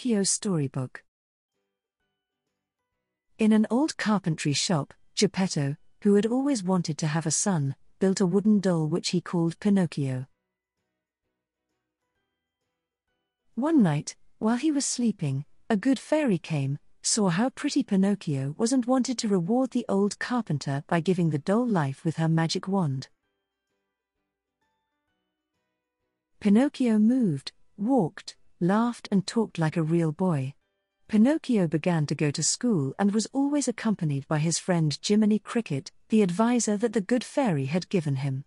Pinocchio Storybook. In an old carpentry shop, Geppetto, who had always wanted to have a son, built a wooden doll which he called Pinocchio. One night, while he was sleeping, a good fairy came, saw how pretty Pinocchio was and wanted to reward the old carpenter by giving the doll life with her magic wand. Pinocchio moved, walked, laughed and talked like a real boy. Pinocchio began to go to school and was always accompanied by his friend Jiminy Cricket, the advisor that the good fairy had given him.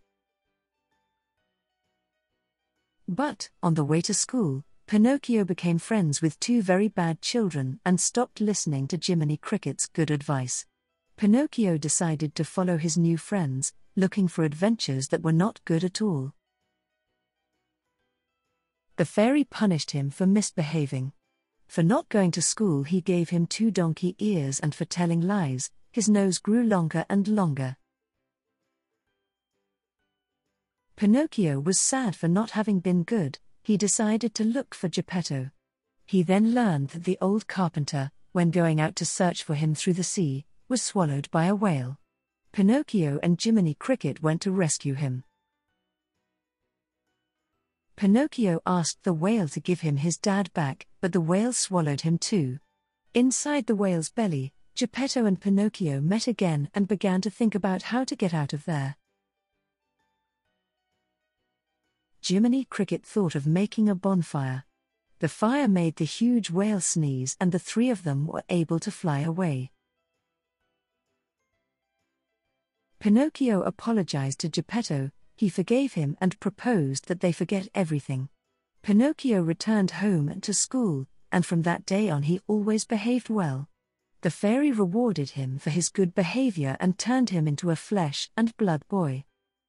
But, on the way to school, Pinocchio became friends with two very bad children and stopped listening to Jiminy Cricket's good advice. Pinocchio decided to follow his new friends, looking for adventures that were not good at all. The fairy punished him for misbehaving. For not going to school, he gave him 2 donkey ears, and for telling lies, his nose grew longer and longer. Pinocchio was sad for not having been good. He decided to look for Geppetto. He then learned that the old carpenter, when going out to search for him through the sea, was swallowed by a whale. Pinocchio and Jiminy Cricket went to rescue him. Pinocchio asked the whale to give him his dad back, but the whale swallowed him too. Inside the whale's belly, Geppetto and Pinocchio met again and began to think about how to get out of there. Jiminy Cricket thought of making a bonfire. The fire made the huge whale sneeze, and the 3 of them were able to fly away. Pinocchio apologized to Geppetto. He forgave him and proposed that they forget everything. Pinocchio returned home and to school, and from that day on he always behaved well. The fairy rewarded him for his good behavior and turned him into a flesh and blood boy.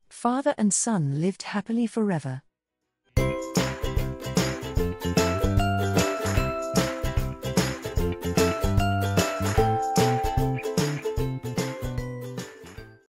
Father and son lived happily forever.